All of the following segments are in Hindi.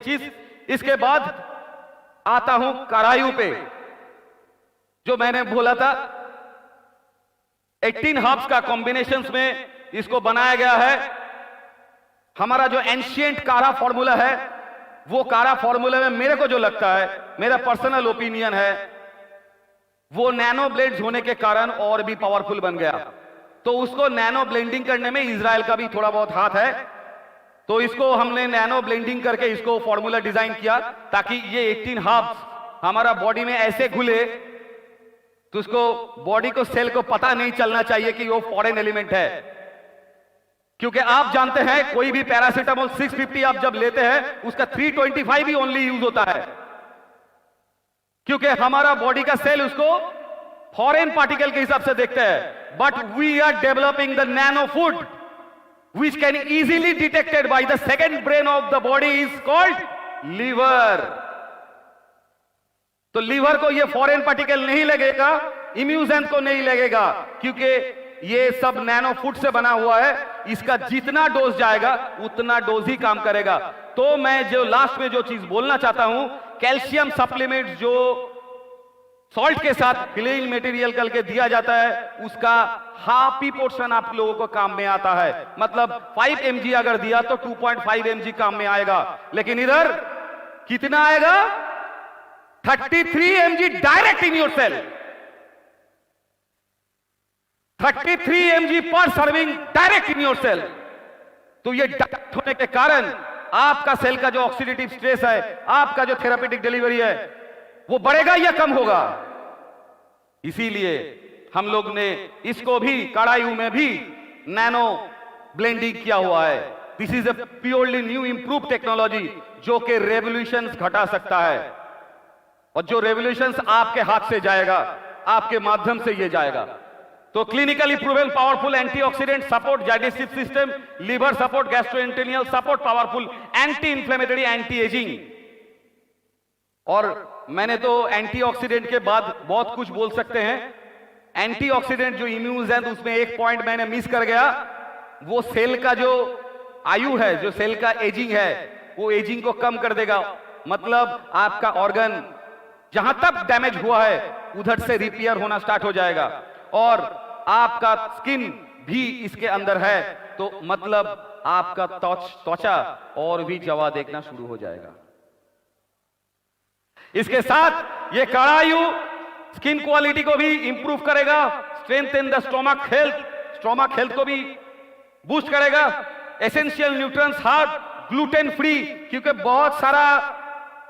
चीज। इसके बाद आता हूं करायु पे, जो मैंने बोला था 18 हर्ब्स का कॉम्बिनेशंस में इसको बनाया गया है। हमारा जो एंशिएंट काढ़ा फॉर्मूला है, वो काढ़ा फॉर्मूला में मेरे को जो लगता है, मेरा पर्सनल ओपिनियन है, वो नैनो ब्लेड्स होने के कारण और भी पावरफुल बन गया। तो उसको नैनो ब्लेंडिंग करने में इजराइल का भी थोड़ा बहुत हाथ है। तो इसको हमने नैनो ब्लेंडिंग करके इसको फॉर्मूला डिजाइन किया ताकि ये 18 हर्ब्स हमारा बॉडी में ऐसे घुले तो उसको बॉडी को, सेल को पता नहीं चलना चाहिए कि वो फॉरेन एलिमेंट है। क्योंकि आप जानते हैं कोई भी पैरासीटामोल 650 आप जब लेते हैं उसका 325 ही ओनली यूज होता है, क्योंकि हमारा बॉडी का सेल उसको फॉरेन पार्टिकल के हिसाब से देखते हैं। But we are developing the nano food which can easily detected by the second brain of the body is called liver। तो लीवर को ये फॉरेन पार्टिकल नहीं लगेगा, इम्यूजेंस को नहीं लगेगा, क्योंकि ये सब नैनो फूड से बना हुआ है। इसका जितना डोज जाएगा उतना डोज ही काम करेगा। तो मैं जो लास्ट में जो चीज बोलना चाहता हूं, कैल्शियम सप्लीमेंट जो सॉल्ट के साथ क्लीन मटेरियल करके दिया जाता है, उसका हाफ ही पोर्शन आप लोगों को काम में आता है। मतलब 5 mg अगर दिया तो 2.5 mg काम में आएगा, लेकिन इधर कितना आएगा? 33 mg direct in your cell. 33 mg पर serving direct in your cell. तो ये डायरेक्ट होने के कारण आपका सेल का जो ऑक्सीडेटिव स्ट्रेस है, आपका जो थेरापेटिक डिलीवरी है, वो बढ़ेगा या कम होगा? इसीलिए हम लोग ने इसको भी कड़ायू में भी नैनो ब्लेंडिंग किया हुआ है। This is a purely new improve technology जो कि रेवोल्यूशंस घटा सकता है, और जो रेवोल्यूशंस आपके हाथ से जाएगा, आपके माध्यम से ये जाएगा। तो clinically proven powerful antioxidant support digestive system, liver support, gastrointestinal support, powerful anti inflammatory, anti ageing. और मैंने तो एंटीऑक्सीडेंट के बाद बहुत कुछ बोल सकते हैं। एंटीऑक्सीडेंट जो इम्यून्स है, उसमें एक पॉइंट मैंने मिस कर गया, वो सेल का जो आयु है, जो सेल का एजिंग है, वो एजिंग को कम कर देगा। मतलब आपका ऑर्गन जहां तक डैमेज हुआ है उधर से रिपेयर होना स्टार्ट हो जाएगा, और आपका स्किन भी इसके अंदर है, तो मतलब आपका त्वचा और भी जवा देखना शुरू हो जाएगा। इसके साथ ये कड़ायु स्किन क्वालिटी को भी इंप्रूव करेगा, स्ट्रेंथन द स्टोमक हेल्थ को भी बूस्ट करेगा। Essential nutrients heart, gluten free, क्योंकि बहुत सारा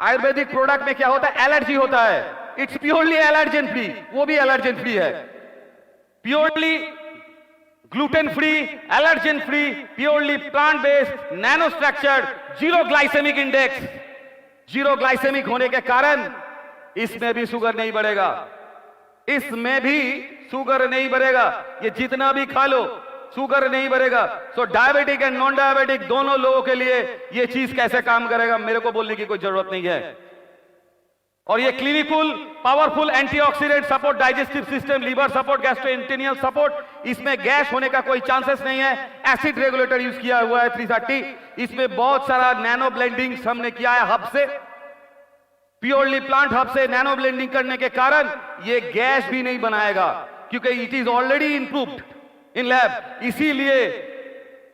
आयुर्वेदिक प्रोडक्ट में क्या होता है, एलर्जी होता है। इट्स प्योरली एलर्जेन फ्री, वो भी एलर्जेन फ्री है। Purely gluten free, allergen free, purely plant based, nano structured, zero glycemic index. Zero glycemic होने के कारण इसमें भी शुगर नहीं बढ़ेगा, इसमें भी शुगर नहीं बढ़ेगा। ये जितना भी खा लो शुगर नहीं बढ़ेगा। सो डायबिटिक एंड नॉन डायबिटिक दोनों लोगों के लिए ये चीज कैसे काम करेगा मेरे को बोलने की कोई जरूरत नहीं है। और ये clinical powerful antioxidant support, digestive system, liver support, gastrointestinal support. इसमें गैस होने का कोई चांसेस नहीं है। एसिड रेगुलेटर यूज किया हुआ है 330। इसमें बहुत सारा नैनो ब्लेंडिंग हमने किया है हब से, प्योरली प्लांट हब से नैनो ब्लेंडिंग करने के कारण ये गैस भी नहीं बनाएगा, क्योंकि it is already improved in lab. इसीलिए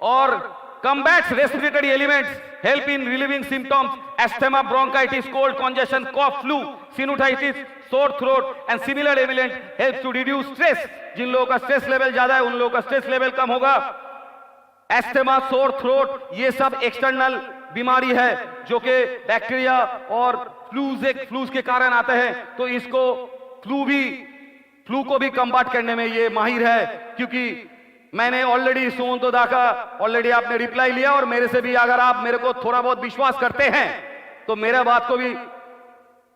और combats respiratory elements, help in relieving symptoms, asthma, bronchitis, cold, congestion, cough, flu, sinusitis, sore throat and similar element helps to reduce stress। जिन लोगों का स्ट्रेस लेवल ज्यादा है उन लोगों का स्ट्रेस लेवल कम होगा। एस्थमा, सोर थ्रोट, ये सब एक्सटर्नल बीमारी है जो कि बैक्टीरिया और फ्लूज के कारण आते हैं। तो इसको फ्लू को भी कम्बाट करने में ये माहिर है, क्योंकि मैंने ऑलरेडी सुमंतोदा का ऑलरेडी आपने रिप्लाई लिया, और मेरे से भी अगर आप मेरे को थोड़ा बहुत विश्वास करते हैं तो मेरा बात को भी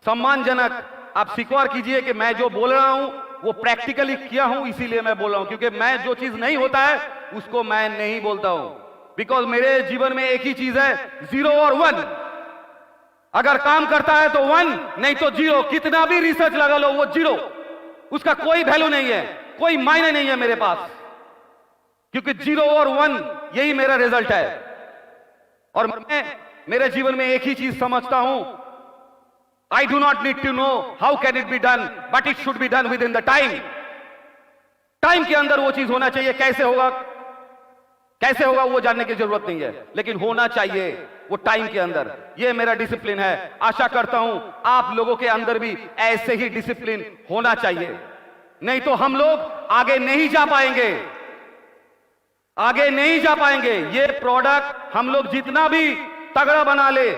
सम्मानजनक आप स्वीकार कीजिए कि मैं जो बोल रहा हूं वो प्रैक्टिकली किया हूं, इसीलिए मैं बोल रहा हूं। क्योंकि मैं जो चीज नहीं होता है उसको मैं नहीं बोलता हूं, बिकॉज मेरे जीवन में एक ही चीज है, 0 और 1। अगर काम करता है तो 1, नहीं तो 0। कितना भी रिसर्च लगा लो वो 0, उसका कोई वैल्यू नहीं है, कोई मायने नहीं है मेरे पास, क्योंकि 0 और 1 यही मेरा रिजल्ट है। और मैं मेरे जीवन में एक ही चीज समझता हूं, I do not need to know how can it be done, but it should be done within the time. Time के अंदर वो चीज होना चाहिए। कैसे होगा वो जानने की जरूरत नहीं है, लेकिन होना चाहिए वो टाइम के अंदर। ये मेरा डिसिप्लिन है। आशा करता हूं आप लोगों के अंदर भी ऐसे ही डिसिप्लिन होना चाहिए, नहीं तो हम लोग आगे नहीं जा पाएंगे, आगे नहीं जा पाएंगे। ये प्रोडक्ट हम लोग जितना भी तगड़ा बना ले,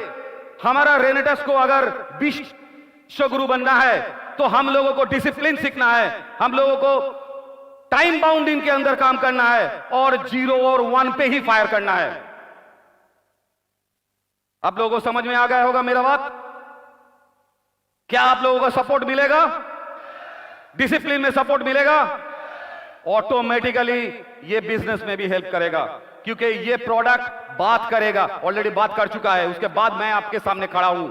हमारा रेनेटस को अगर विश्व गुरु बनना है तो हम लोगों को डिसिप्लिन सीखना है, हम लोगों को टाइम बाउंडिंग के अंदर काम करना है और 0 और 1 पे ही फायर करना है। आप लोगों को समझ में आ गया होगा मेरा बात? क्या आप लोगों को सपोर्ट मिलेगा? डिसिप्लिन में सपोर्ट मिलेगा, ऑटोमेटिकली ये बिजनेस में भी हेल्प करेगा, क्योंकि ये प्रोडक्ट बात करेगा, ऑलरेडी बात कर चुका है। उसके बाद मैं आपके सामने खड़ा हूं,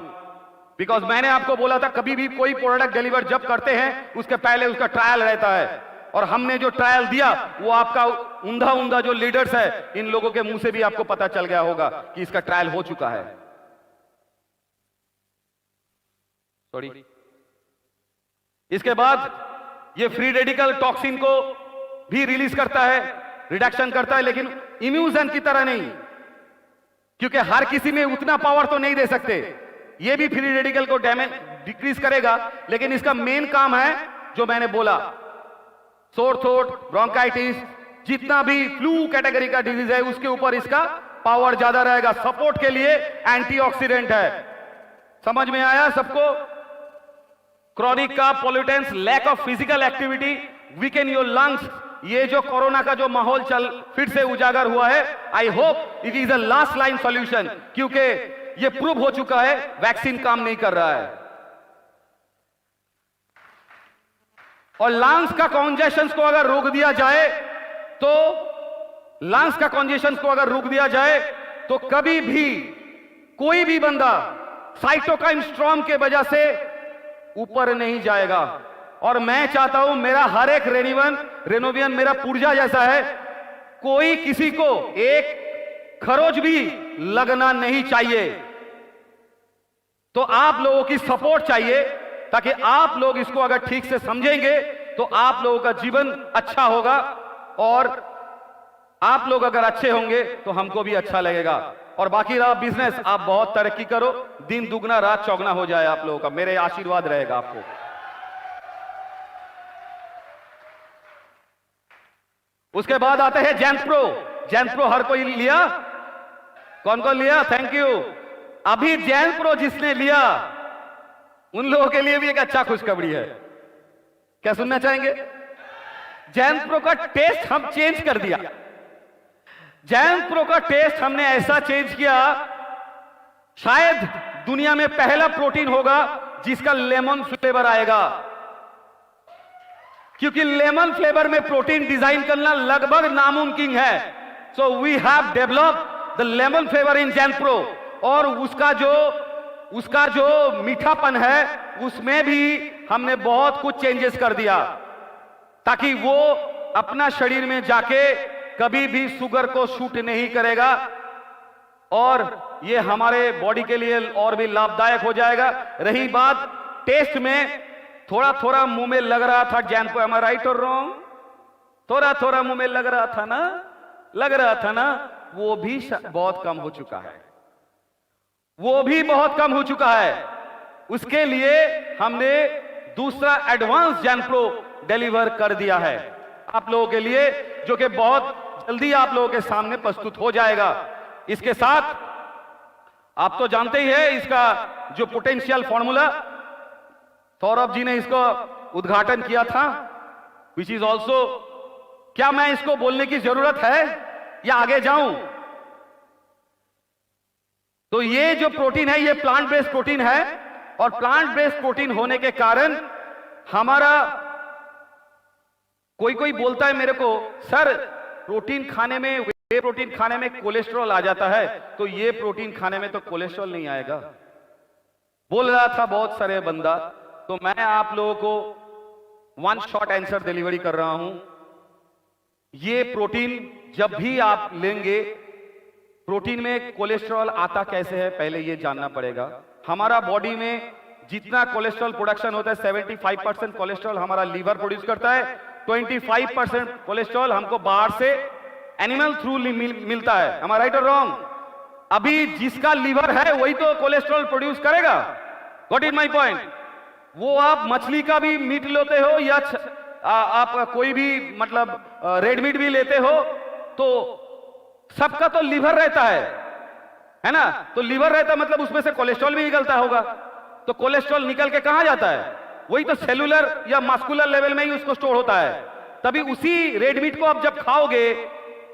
बिकॉज मैंने आपको बोला था कभी भी कोई प्रोडक्ट डिलीवर जब करते हैं उसके पहले उसका ट्रायल रहता है, और हमने जो ट्रायल दिया वो आपका ऊंधा जो लीडर्स है, इन लोगों के मुंह से भी आपको पता चल गया होगा कि इसका ट्रायल हो चुका है। सॉरी। इसके बाद ये फ्री रेडिकल टॉक्सिन को भी रिलीज करता है, रिडक्शन करता है, लेकिन इम्यूजन की तरह नहीं, क्योंकि हर किसी में उतना पावर तो नहीं दे सकते। ये भी फ्री रेडिकल को डैमेज डिक्रीज करेगा, लेकिन इसका मेन काम है जो मैंने बोला, सोर थ्रोट, ब्रोंकाइटिस, जितना भी फ्लू कैटेगरी का डिजीज है उसके ऊपर इसका पावर ज्यादा रहेगा। सपोर्ट के लिए एंटीऑक्सीडेंट है। समझ में आया सबको? क्रॉनिक का pollutants, lack of physical activity, weaken your lungs. ये जो कोरोना का जो माहौल फिर से उजागर हुआ है, I hope it is a last line solution, क्योंकि ये प्रूव हो चुका है वैक्सीन काम नहीं कर रहा है। और लंग्स का कॉन्जेशन को अगर रोक दिया जाए तो लंग्स का कॉन्जेशन को अगर रोक दिया जाए तो कभी भी कोई भी बंदा साइटोकाइन स्ट्रॉम के वजह से ऊपर नहीं जाएगा। और मैं चाहता हूं मेरा हर एक रेनोवियन मेरा पुर्जा जैसा है, कोई किसी को एक खरोच भी लगना नहीं चाहिए। तो आप लोगों की सपोर्ट चाहिए, ताकि आप लोग इसको अगर ठीक से समझेंगे तो आप लोगों का जीवन अच्छा होगा, और आप लोग अगर अच्छे होंगे तो हमको भी अच्छा लगेगा। और बाकी रहा बिजनेस, आप बहुत तरक्की करो, दिन दुगना रात चौगना हो जाए आप लोगों का, मेरे आशीर्वाद रहेगा आपको। उसके बाद आते हैं जैनप्रो। जैनप्रो हर कोई लिया? कौन कौन लिया? Thank you. अभी जैनप्रो जिसने लिया उन लोगों के लिए भी एक अच्छा खुशखबरी है। क्या सुनना चाहेंगे? जैनप्रो का टेस्ट हम चेंज कर दिया। जैनप्रो का टेस्ट हमने ऐसा चेंज किया, शायद दुनिया में पहला प्रोटीन होगा जिसका लेमन फ्लेवर आएगा, क्योंकि लेमन फ्लेवर में प्रोटीन डिजाइन करना लगभग नामुमकिन है। So we have developed the lemon flavour in जैनप्रो, और उसका जो मीठापन है उसमें भी हमने बहुत कुछ चेंजेस कर दिया, ताकि वो अपना शरीर में जाके कभी भी शुगर को शूट नहीं करेगा, और ये हमारे बॉडी के लिए और भी लाभदायक हो जाएगा। रही बात टेस्ट में, थोड़ा थोड़ा मुंह में लग रहा था जैनप्रो, am I right or wrong? थोड़ा थोड़ा मुंह में लग रहा था ना, वो भी बहुत कम हो चुका है, वो भी बहुत कम हो चुका है। उसके लिए हमने दूसरा एडवांस जैनप्रो डिलीवर कर दिया है आप लोगों के लिए, जो कि बहुत जल्दी आप लोगों के सामने प्रस्तुत हो जाएगा। इसके साथ आप तो जानते ही है इसका जो पोटेंशियल फॉर्मूला, सौरभ जी ने इसको उद्घाटन किया था, विच इज ऑल्सो, क्या मैं इसको बोलने की जरूरत है या आगे जाऊं? तो ये जो प्रोटीन है ये प्लांट बेस्ड प्रोटीन है, और प्लांट बेस्ड प्रोटीन होने के कारण हमारा, कोई बोलता है मेरे को, सर प्रोटीन खाने में, वे प्रोटीन खाने में कोलेस्ट्रॉल आ जाता है, तो ये प्रोटीन खाने में तो कोलेस्ट्रॉल नहीं आएगा, बोल रहा था बहुत सारे बंदा। तो मैं आप लोगों को वन शॉट आंसर डिलीवरी कर रहा हूं। ये प्रोटीन जब भी आप लेंगे प्रोटीन में कोलेस्ट्रॉल आता कैसे है पहले ये जानना पड़ेगा। हमारा बॉडी में जितना कोलेस्ट्रॉल प्रोडक्शन होता है 75% कोलेस्ट्रॉल हमारा लीवर प्रोड्यूस करता है, 25% कोलेस्ट्रॉल हमको बाहर से एनिमल थ्रू मिलता है। am I right or wrong? अभी जिसका लीवर है वही तो कोलेस्ट्रॉल प्रोड्यूस करेगा। Got it my point? वो आप मछली का भी मीट लेते हो या आप कोई भी मतलब रेड मीट भी लेते हो तो सबका तो लीवर रहता है ना? तो लीवर रहता मतलब उसमें से कोलेस्ट्रॉल भी निकलता होगा। तो कोलेस्ट्रॉल निकल के कहां जाता है? वही तो सेलुलर या मस्कुलर लेवल में ही उसको स्टोर होता है। तभी उसी रेड मीट को आप जब खाओगे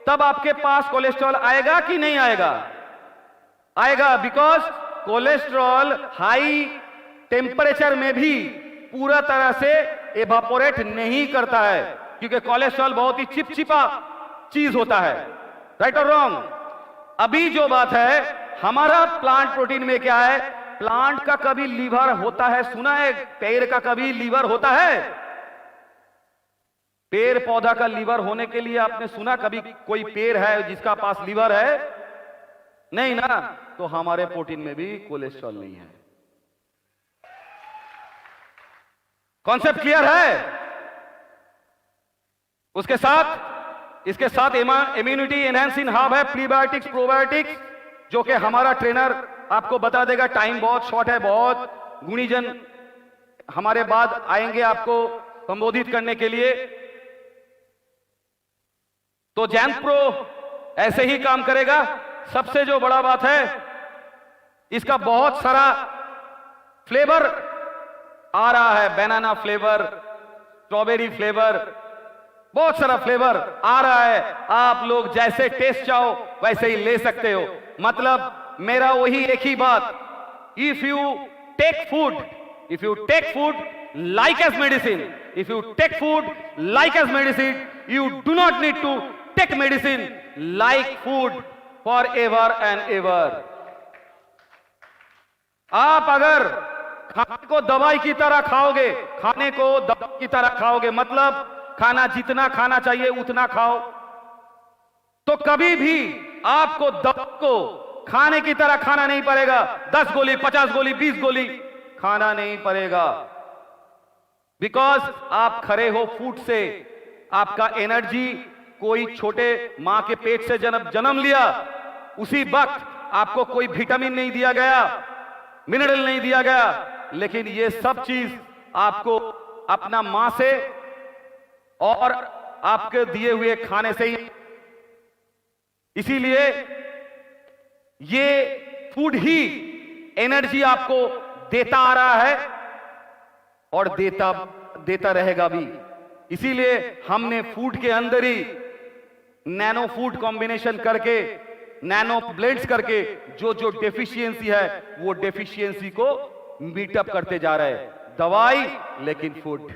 तब आपके पास कोलेस्ट्रॉल आएगा कि नहीं आएगा? आएगा, बिकॉज कोलेस्ट्रॉल हाई टेम्परेचर में भी पूरा तरह से एवापोरेट नहीं करता है, क्योंकि कोलेस्ट्रॉल बहुत ही चिपचिपा चीज होता है। राइट और रॉन्ग? अभी जो बात है, हमारा प्लांट प्रोटीन में क्या है? प्लांट का कभी लीवर होता है? सुना है पेड़ का कभी लीवर होता है? पेड़ पौधा का लीवर होने के लिए आपने सुना कभी कोई पेड़ है जिसका पास लीवर है? नहीं ना। तो हमारे प्रोटीन में भी कोलेस्ट्रॉल नहीं है। कॉन्सेप्ट क्लियर है? उसके साथ इसके साथ इम्यूनिटी एनहांसिंग हब है, प्रीबायोटिक्स प्रोबायोटिक्स, जो कि हमारा ट्रेनर आपको बता देगा। टाइम बहुत शॉर्ट है, बहुत गुणीजन हमारे बाद आएंगे आपको संबोधित करने के लिए। तो जैन प्रो ऐसे ही काम करेगा। सबसे जो बड़ा बात है, इसका बहुत सारा फ्लेवर आ रहा है। बनाना फ्लेवर, स्ट्रॉबेरी फ्लेवर, बहुत सारा फ्लेवर आ रहा है। आप लोग जैसे टेस्ट चाहो वैसे ही ले सकते हो। मतलब मेरा वही एक ही बात, if you take food like as medicine, if you take food like as medicine, you do not need to take medicine like food forever and ever. आप अगर खाने को दवाई की तरह खाओगे, खाने को दवाई की तरह खाओगे, मतलब खाना जितना खाना चाहिए उतना खाओ, तो कभी भी आपको दवा को खाने की तरह खाना नहीं पड़ेगा। 10 गोली, 50 गोली, 20 गोली खाना नहीं पड़ेगा। बिकॉज आप खरे हो फूड से। आपका एनर्जी कोई छोटे मां के पेट से जन्म लिया, उसी वक्त आपको कोई विटामिन नहीं दिया गया, मिनरल नहीं दिया गया, लेकिन ये सब चीज आपको अपना मां से और आपके दिए हुए खाने से ही। इसीलिए ये फूड ही एनर्जी आपको देता आ रहा है और देता रहेगा भी। इसीलिए हमने फूड के अंदर ही नैनो फूड कॉम्बिनेशन करके, नैनो ब्लेंड्स करके जो डेफिशिएंसी है वो डेफिशिएंसी को मीटअप करते जा रहे हैं। दवाई लेकिन फूड,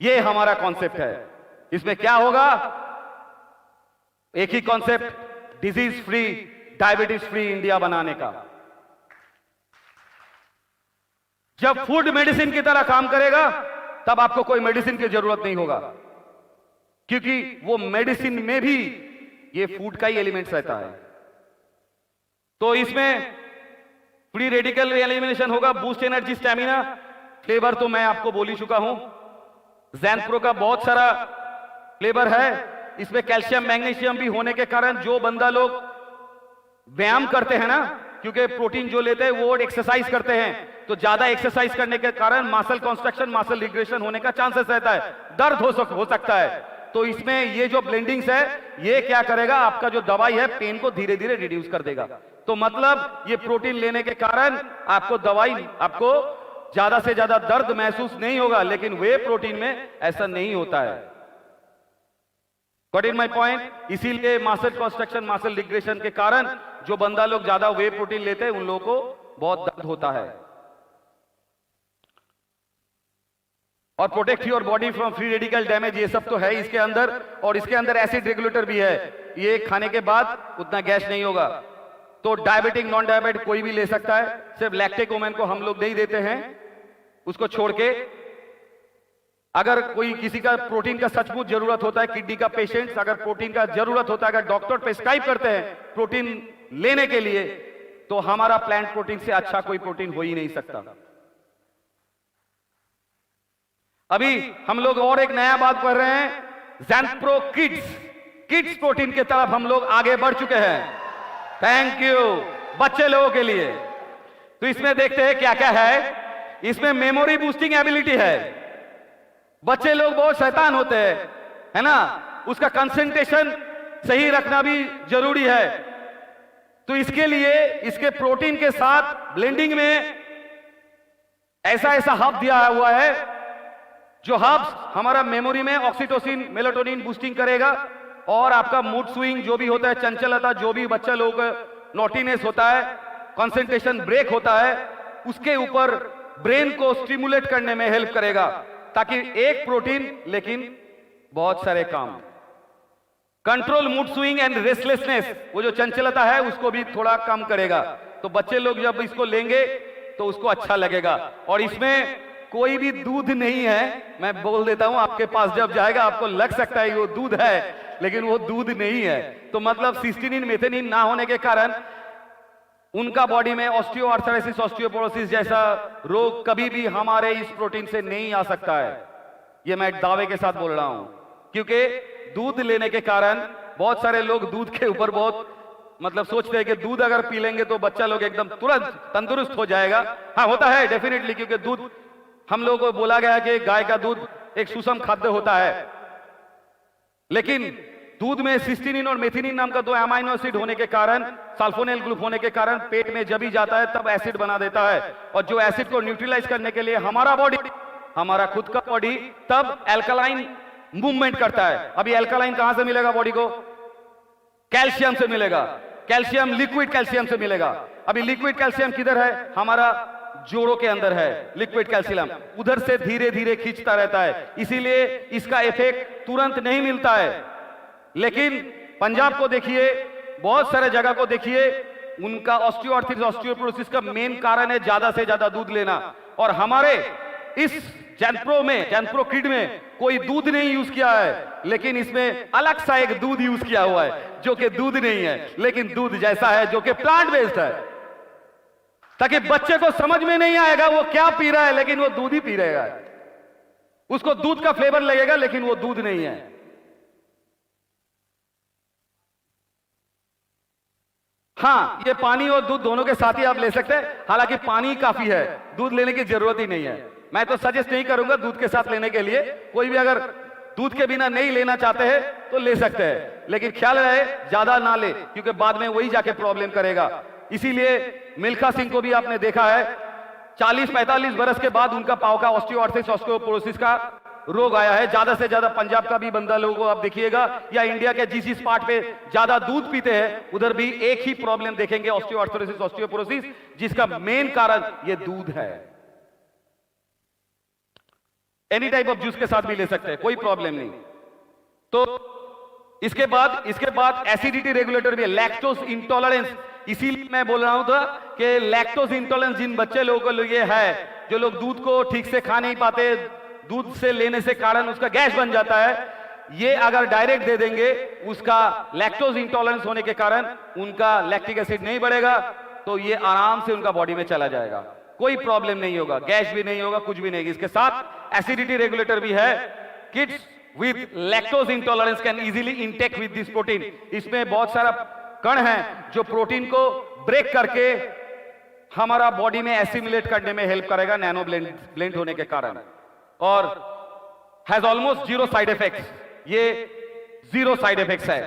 ये हमारा कॉन्सेप्ट है। इसमें क्या होगा? एक ही concept, disease free, diabetes free India बनाने का। जब फूड मेडिसिन की तरह काम करेगा तब आपको कोई मेडिसिन की जरूरत नहीं होगा, क्योंकि वो मेडिसिन में भी ये फूड का ही एलिमेंट्स रहता है। तो इसमें फ्री रेडिकल एलिमिनेशन होगा, बूस्ट एनर्जी, स्टैमिना। फ्लेवर तो मैं आपको बोल ही चुका हूं। जैन प्रो का बहुत सारा फ्लेवर है। इसमें कैल्शियम मैग्नीशियम भी होने के कारण जो बंदा लोग व्यायाम करते हैं ना, क्योंकि प्रोटीन जो लेते हैं वो एक्सरसाइज करते हैं, तो ज्यादा एक्सरसाइज करने के कारण मसल कॉन्स्ट्रक्शन, मसल रिग्रेशन होने का चांसेस रहता है, दर्द हो सकता है। तो इसमें ये जो ब्लेंडिंग्स है ये क्या करेगा? आपका जो दवाई है पेन को धीरे धीरे रिड्यूस कर देगा। तो मतलब ये प्रोटीन लेने के कारण आपको आपको ज्यादा से ज्यादा दर्द महसूस नहीं होगा, लेकिन वे प्रोटीन में ऐसा नहीं होता है। Got in my point? इसीलिए मसल कॉन्स्ट्रक्शन, मसल रिग्रेशन के कारण जो बंदा लोग ज्यादा वे प्रोटीन लेते हैं उन लोगों को बहुत दर्द होता है। और protect your body from free radical damage, ये सब तो है इसके अंदर। और इसके अंदर एसिड रेगुलेटर भी है, ये खाने के बाद उतना गैस नहीं होगा। तो डायबिटिक, नॉन डायबिटिक कोई भी ले सकता है, सिर्फ लैक्टिक वुमेन को हम लोग नहीं देते हैं, उसको छोड़ के अगर कोई किसी का प्रोटीन का सचमुच जरूरत होता है, किडनी का पेशेंट्स अगर प्रोटीन का जरूरत होता है, अगर डॉक्टर प्रिस्क्राइब करते हैं प्रोटीन लेने के लिए, तो हमारा प्लांट प्रोटीन से अच्छा कोई प्रोटीन हो ही नहीं सकता। अभी हम लोग और एक नया बात कर रहे हैं, ज़ैंप्रो किड्स प्रोटीन की तरफ हम लोग आगे बढ़ चुके हैं। Thank you. बच्चे लोगों के लिए तो इसमें देखते हैं क्या क्या है। इसमें मेमोरी बूस्टिंग एबिलिटी है। बच्चे लोग बहुत शैतान होते हैं, है ना, उसका कंसंट्रेशन सही रखना भी जरूरी है। तो इसके लिए इसके प्रोटीन के साथ ब्लेंडिंग में ऐसा हब दिया हुआ है, जो हब्स हमारा मेमोरी में ऑक्सीटोसिन मेलाटोनिन बूस्टिंग करेगा, और आपका मूड स्विंग जो भी होता है, चंचलता, जो भी बच्चा लोगों का नॉटीनेस होता है, कंसंट्रेशन ब्रेक होता है, उसके ऊपर ब्रेन को स्टिमुलेट करने में हेल्प करेगा, ताकि एक प्रोटीन लेकिन बहुत सारे काम। Control mood swing and restlessness, वो जो चंचलता है उसको भी थोड़ा कम करेगा। तो बच्चे लोग जब इसको लेंगे तो उसको अच्छा लगेगा। और इसमें कोई भी दूध नहीं है, मैं बोल देता हूं, आपके पास जब जाएगा आपको लग सकता है वो दूध है, लेकिन वो दूध नहीं है। तो मतलब सिस्टीनिन मेथेनिन ना होने के कारण उनका बॉडी में ऑस्टियोआर्थराइटिस, ऑस्टियोपोरोसिस जैसा रोग कभी भी हमारे इस प्रोटीन से नहीं आ सकता है। ये मैं दावे के साथ बोल रहा हूं, क्योंकि दूध लेने के कारण बहुत सारे लोग दूध के ऊपर बहुत मतलब सोचते हैं कि दूध अगर पी लेंगे तो बच्चा लोग एकदम तुरंत तंदुरुस्त हो जाएगा। हाँ, होता है डेफिनेटली, क्योंकि दूध हम लोगों को बोला गया कि गाय का दूध एक सुषम खाद्य होता है, लेकिन दूध में सिस्टीनिन और मेथिनिन नाम का दो अमाइनो एसिड होने के कारण, सल्फोनेल ग्रुप होने के कारण पेट में जब भी जाता है तब एसिड बना देता है, और जो एसिड को न्यूट्रलाइज करने के लिए हमारा बॉडी, हमारा खुद का बॉडी तब एल्कलाइन मूवमेंट करता है। अभी एल्कलाइन कहां से मिलेगा बॉडी को? कैल्शियम से मिलेगा। कैल्शियम लिक्विड कैल्शियम से मिलेगा। अभी लिक्विड कैल्शियम किधर है? हमारा जोड़ों के अंदर है लिक्विड कैल्शियम, उधर से धीरे धीरे खींचता रहता है, इसीलिए इसका इफेक्ट तुरंत नहीं मिलता है। लेकिन पंजाब को देखिए, बहुत सारे जगह को देखिए, उनका ऑस्टियोआर्थराइटिस, ऑस्टियोपोरोसिस का मेन कारण है ज्यादा से ज्यादा दूध लेना। और हमारे इस ज़ैंप्रो किड में कोई दूध नहीं यूज किया है, लेकिन इसमें अलग सा एक दूध यूज किया हुआ है जो कि दूध नहीं है, लेकिन दूध जैसा है, जो कि प्लांट बेस्ड है, ताकि बच्चे को समझ में नहीं आएगा वो क्या पी रहा है, लेकिन वो दूध ही पी रहेगा। उसको दूध का फ्लेवर लगेगा, लेकिन वो दूध नहीं है। हाँ, ये पानी और दूध दोनों के साथ ही आप ले सकते हैं, हालांकि पानी काफी है, दूध लेने की जरूरत ही नहीं है। मैं तो सजेस्ट नहीं करूंगा दूध के साथ लेने के लिए। कोई भी अगर दूध के बिना नहीं लेना चाहते हैं तो ले सकते हैं, लेकिन ख्याल रहे ज्यादा ना ले, क्योंकि बाद में वही जाके प्रॉब्लम करेगा। इसीलिए मिल्खा सिंह को भी आपने देखा है, 40-45 बरस के बाद उनका पांव का ऑस्टियोआर्थराइटिस, ऑस्टियोपोरोसिस का रोग आया है। ज्यादा से ज्यादा पंजाब का भी बंदा लोगों को आप देखिएगा, या इंडिया के जिस पार्ट पे ज्यादा दूध पीते हैं उधर भी एक ही प्रॉब्लम देखेंगे, ऑस्टियोआर्थराइटिस, ऑस्टियोपोरोसिस, जिसका मेन कारण ये दूध है। एनी टाइप ऑफ जूस के साथ भी ले सकते हैं, कोई प्रॉब्लम नहीं। तो इसके बाद एसिडिटी रेगुलेटर भी है, लैक्टोज इंटॉलरेंस। इसीलिए मैं बोल रहा हूं था कि लैक्टोज इंटॉलरेंस जिन बच्चे लोगों को ये है, जो लोग दूध को ठीक से खा नहीं पाते, दूध से लेने से कारण उसका गैस बन जाता है, ये अगर डायरेक्ट दे देंगे, उसका लैक्टोज इंटॉलरेंस होने के कारण उनका लैक्टिक एसिड नहीं बढ़ेगा, तो ये आराम से उनका बॉडी में चला जाएगा, कोई प्रॉब्लम नहीं होगा, गैस भी नहीं होगा, कुछ भी नहीं। इसके साथ एसिडिटी रेगुलेटर भी है। Kids with lactose intolerance can easily intake with this protein. इसमें बहुत सारा कण है जो प्रोटीन को ब्रेक करके हमारा बॉडी में एसिमिलेट करने में हेल्प करेगा, नैनो ब्लेंड होने के कारण, और has almost zero side effects. ये जीरो साइड इफेक्ट्स है।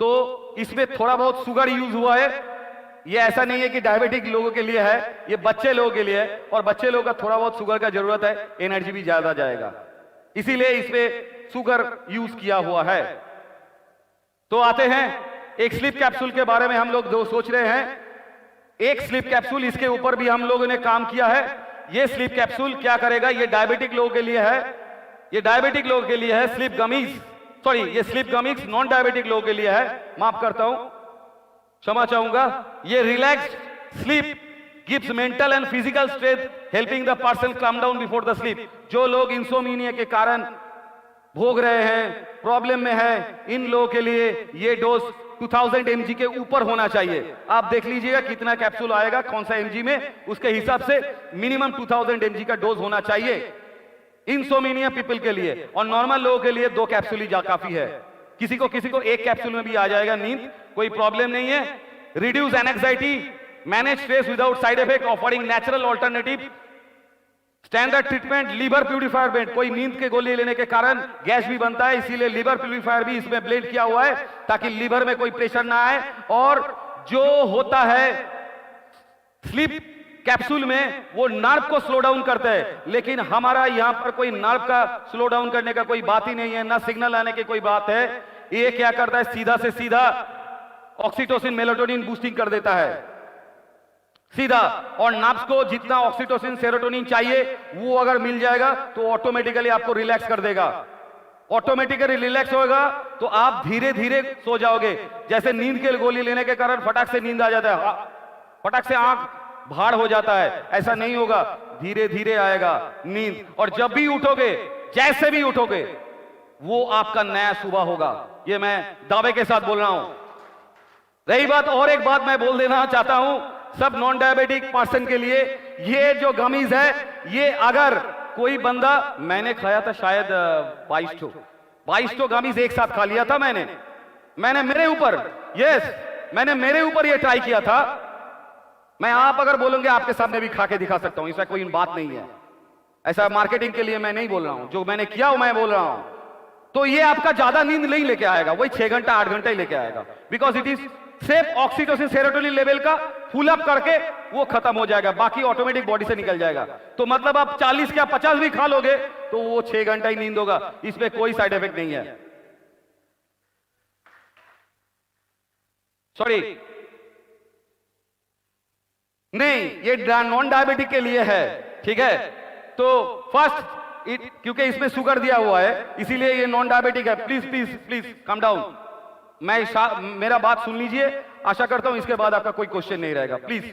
तो इसमें थोड़ा बहुत शुगर यूज हुआ है, ये ऐसा नहीं है कि डायबिटिक लोगों के लिए है, ये बच्चे लोगों के लिए है, और बच्चे लोगों का थोड़ा बहुत शुगर का जरूरत है, एनर्जी भी ज्यादा जाएगा, इसीलिए इसमें शुगर यूज किया हुआ है। तो आते हैं एक स्लीप कैप्सूल के बारे में हम लोग जो सोच रहे हैं, एक स्लीप कैप्सूल, इसके ऊपर भी हम लोगों ने काम किया है। ये स्लीप कैप्सूल क्या करेगा? ये डायबिटिक लोगों के लिए है, ये डायबिटिक लोगों के लिए है स्लीप गमीज, सॉरी ये स्लीप गमीज नॉन डायबिटिक लोगों के लिए है, माफ करता हूं, क्षमा चाहूंगा। ये relax sleep gives mental and physical strength, helping the person calm down before the sleep. जो लोग इंसोमिनिया के कारण भोग रहे हैं, प्रॉब्लम में है, इन लोगों के लिए ये डोज 2000 mg के ऊपर होना चाहिए. आप देख लीजिएगा कितना कैप्सूल आएगा, कौन सा mg में, उसके हिसाब से मिनिमम 2000 mg का डोज होना चाहिए इंसोमिनिया पीपल के लिए. और नॉर्मल लोगों के लिए 2 कैप्सूल ही काफी है. किसी को 1 कैप्सूल में भी आ जाएगा नींद, कोई प्रॉब्लम नहीं है. Reduce anxiety, manage stress without side effect, offering natural alternative. Standard treatment liver purifier bed. कोई नींद के गोली लेने के कारण गैस भी बनता है, इसीलिए लिवर प्यूरिफायर भी इसमें ब्लेंड किया हुआ है ताकि लिवर में कोई प्रेशर ना आए. और जो होता है स्लीप कैप्सूल में, वो नर्व को स्लो डाउन करता है, लेकिन हमारा यहां पर कोई नर्व का स्लो डाउन करने का कोई बात ही नहीं है, ना सिग्नल आने की कोई बात है. ये क्या करता है, सीधा से सीधा ऑक्सीटोसिन मेलाटोनिन बूस्टिंग कर देता है सीधा. और नर्व्स को जितना ऑक्सीटोसिन सेरोटोनिन चाहिए वो अगर मिल जाएगा तो ऑटोमेटिकली आपको रिलैक्स कर देगा. ऑटोमेटिकली रिलैक्स होगा तो आप धीरे धीरे सो जाओगे. जैसे नींद के गोली लेने के कारण फटाक से नींद आ जाता है, फटाक से आंख भाड़ हो जाता है, ऐसा नहीं होगा. धीरे धीरे आएगा नींद. और जब भी उठोगे, जैसे भी उठोगे, वो आपका नया सुबह होगा. ये मैं दावे के साथ बोल रहा हूं. रही बात, और एक बात मैं बोल देना चाहता हूं सब नॉन डायबिटिक पर्सन के लिए, ये जो गमीज है, ये अगर कोई बंदा, मैंने खाया था शायद 22 गमीज एक साथ खा लिया था मैंने मेरे ऊपर, मैंने मेरे ऊपर ये ट्राई किया था. मैं आप अगर बोलोगे आपके सामने भी खा के दिखा सकता हूं, इसका कोई बात नहीं है. ऐसा मार्केटिंग के लिए मैं नहीं बोल रहा हूं, जो मैंने किया वो मैं बोल रहा हूं. तो ये आपका ज्यादा नींद नहीं लेके आएगा, वही 6 घंटा 8 घंटा ही लेके आएगा. बिकॉज इट इज सिर्फ ऑक्सीटोसिन सेरोटोनिन लेवल का फुल अप करके वो खत्म हो जाएगा, बाकी ऑटोमेटिक बॉडी से निकल जाएगा. तो मतलब आप 40 या 50 भी खा लोगे तो वो 6 घंटा ही नींद होगा. इसमें कोई साइड इफेक्ट नहीं है. सॉरी नहीं, ये नॉन डायबिटिक के लिए है, ठीक है. तो फर्स्ट क्योंकि इसमें शुगर दिया हुआ है इसीलिए ये नॉन डायबिटिक है. Please please please come down. मेरा बात सुन लीजिए. आशा करता हूं इसके बाद आपका कोई क्वेश्चन नहीं रहेगा. प्लीज.